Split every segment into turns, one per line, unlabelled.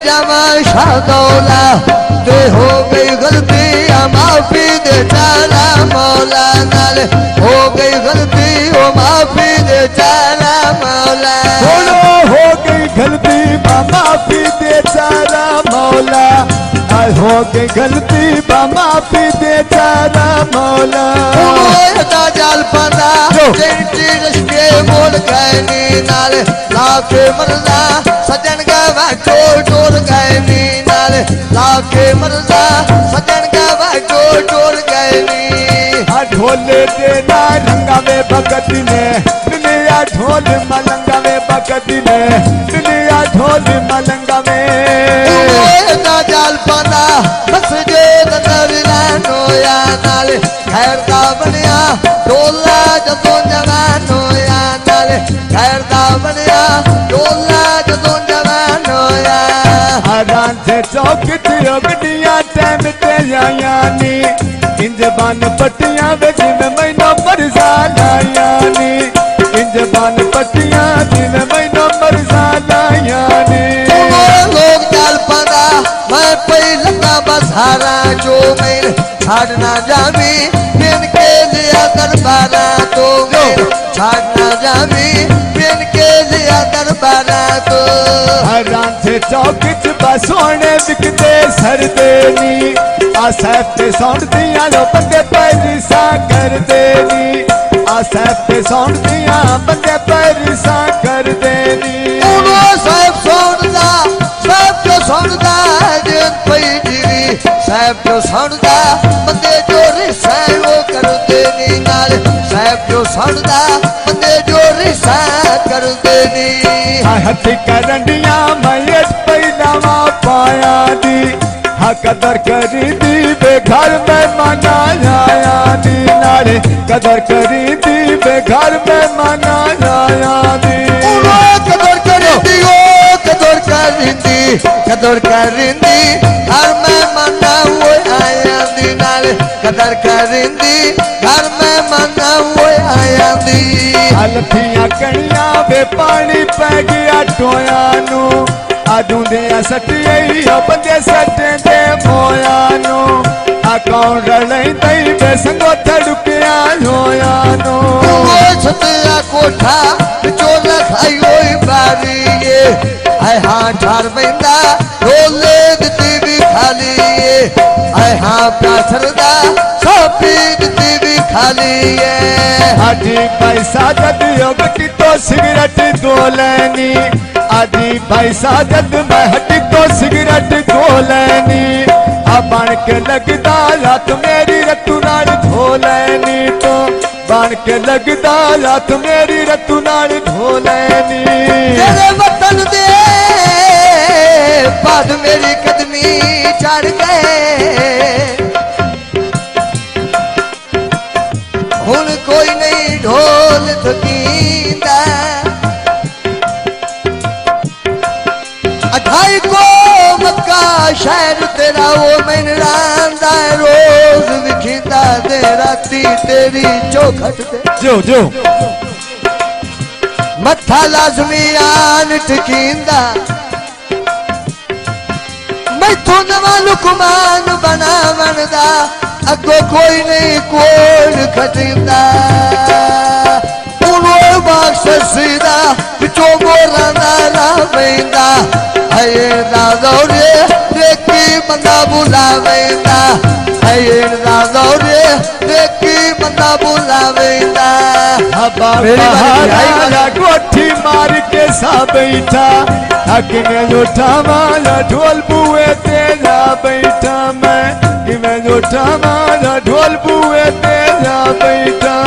जमा शादौला ते हो गई गलती माफी दे चाला मौला नाले हो गई गलती वो माफी दे चाला मौला
हो गई गलती माफी दे चाला मौला हो गई गलती माफी दे चाला मौला
जाल पना चिंटी रश्के बोल गए नी नाले लाखे मरदा सजन गवा टोल गए नी नाले लाखे मरदा सजन गवा टोल गए नी
ढोले दे ना रंगा में भगत ने दुनिया ढोल मलंगा में भगत ने दुनिया ढोल मलंगा में
जाल पना बस जे नजरिया नोया नाले खैर दा बनिया डोला जदों जवान होया नाले खैर दा बनिया डोला जदों जवान होया
हरान से चौक दियो गड्डियां टाइम ते आया नी इंजबान पट्टियां विच मैनू मरजा लाया नी इंजबान पट्टियां जिन मैनू मरजा लाया नी
लोग जाल पना मैं पई लगा बसारा जो मैं छाड़ना जावी बिन के लिया दरबारा तो छाड़ना जावी बिन के लिया दरबारा तो
हरान से चौक च बसोने बिकते सरदे नी आ साहब ते सौंड दियां लो बंदे पैसा करदे नी आ साहब ते सौंड दियां बंदे पैसा करदे नी
साहब सौंदा जिन पई जीवी साहब जो सौंदा बंदे जो रिसा वो करदे नी नाल साहब जो सौंदा बंदे जो रिसा करदे नी
हथी करंडिया मैं पहला पाया दी हा कदर करी दी बेघर में मना आया दी नारे कदर करी दी बेघर में मना आया दी
कदर करी दी कदर करिंदी घर में मना वो आया दी नाले कदर करिंदी घर में मना वो आया दी
अलफियां कणिया वे पानी पै गया टोया नू आदू दे सटियई बंदे सटे दे मोया नू आ कौन रलैंदे वे संगो थड़ुकिया होया नू
सतिया कोठा चोला खाई होई बारी ये आय हाँ ठार बैंदा रोले दिती भी खाली ये आय हाँ प्यासरदा सोपी दिती भी खाली ये
आजी पैसा जद योगटी तो सिगरेट दो लेनी आजी पैसा जद मैं हटी तो सिगरेट दो लेनी आ बन के लगदा रात मेरी रतू नाल धो लेनी तो बन के लगदा रात मेरी रतू नाल धो लेनी
तेरे वतन दे बाद मेरी कदमी चढ़ गए हुन कोई नहीं ढोल थकींदा अठाई को मक्का शहर तेरा वो मैन रांदा रोज विखिंदा दे राती तेरी चौखट दे
जो
मत्था लाजमी आन ठकींदा मैथों नवा लुकमान बना बनदा अगो कोई नहीं कोल खटिंदा उन्हों बाक्स सीधा पिछो मोरा नाला बैंदा है दौरे देखी बंदा बुला बैंदा है दौरे देखी बंदा बुला बैंदा
गोठी मार के सा बैठा हकने जोठा माला ढोल बुए तेरा बैठा मैं जोठा माला ढोल बुए तेरा बैठा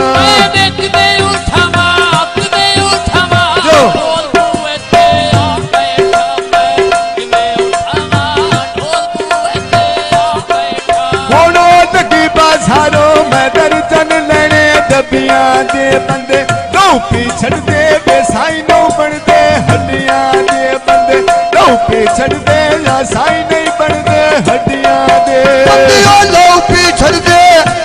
दबिया दे बंदे नो पीछड़ दे बेसाई नो बनते हड्डियां दे बंदे नो पीछड़ दे या साई नहीं बनते हड्डियां दे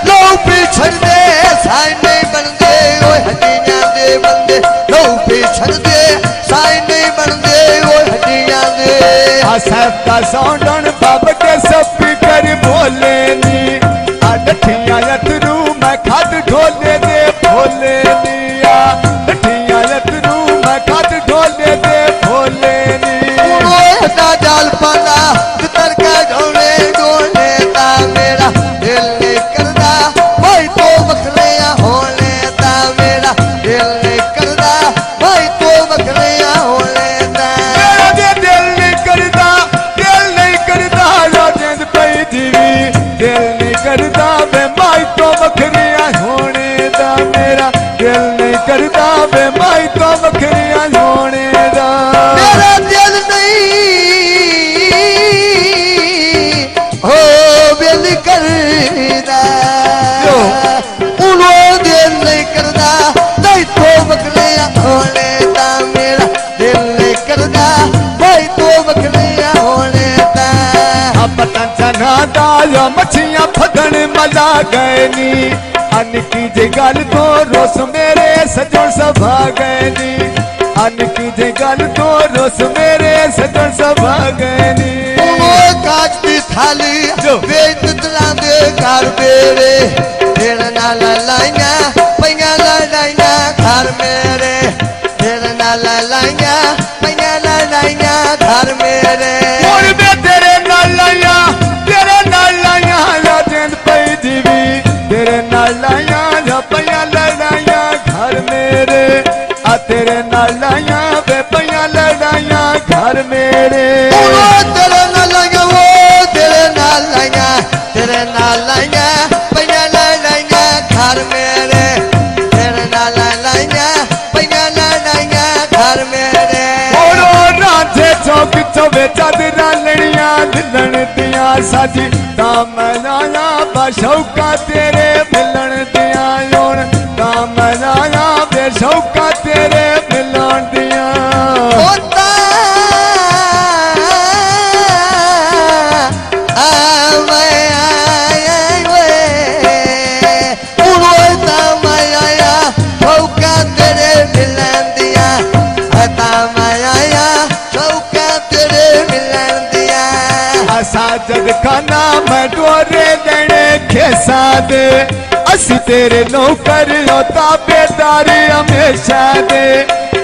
लो पीछड़ दे साई नहीं बनते ओ हड्डियां दे बंदे लो पीछड़ दे साई नहीं बनते ओ हड्डियां दे
असैफ का साउंडन बाब के स्पीकर बोले नी डठिया यतरू मैं खाद ढोले दे भोले निया डठिया यतरू मैं खाद ढोले दे भोले नी
दा जाल पाना तर का ढोले ढोले ता मेरा दिल नहीं करदा भाई तो बखरिया होले ता मेरा दिल नहीं करदा भाई तो बखरिया होले ता
मेरा दिल नहीं करदा राजेंद्र पई जीवी दिल नहीं करदा वे माई तो बखरिया होने दा मेरा दिल नहीं करदा वे माई तो बखरिया होने दा
मेरा दिल नहीं हो दिल करदा उनो दिल नहीं करदा नहीं तो बखरिया होले ता मेरा दिल नहीं करदा भाई तो बखरिया होले ता
पतन चना दाल मछियां फदन मजा गए नी अनकी जे गल तो रोस मेरे सजन सभा गए नी अनकी जे गल तो रोस मेरे सजन सभा गए नी
काच की थाली बेच तला दे घर मेरे तेरे नाल लाइया पैया लाइया घर मेरे तेरे नाल लाइया पैया लाइया घर मेरे
और मैं तेरे नाल लाइया राजेंद्र पई जीवी तेरे नाल लाइया पैया लाइया घर मेरे आ तेरे नाल लाइया वे पैया लाइया घर मेरे
तेरे नाल लाइया वो तेरे नाल लाइया पैया लाइया घर मेरे तेरे नाल लाइया पैया लाइया घर मेरे
राधे चौक चौबे चादरा लड़िया दिलन दिया साजी दामनाया बशौका तेरे मिलन दिया योन दामनाया बेशौका तेरे मिलन दिया साजद खाना मैं डोरे देने खेसा दे असी तेरे नौकर ताबेदारी हमेशा दे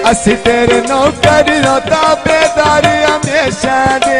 असी तेरे नौकर ताबेदारी हमेशा दे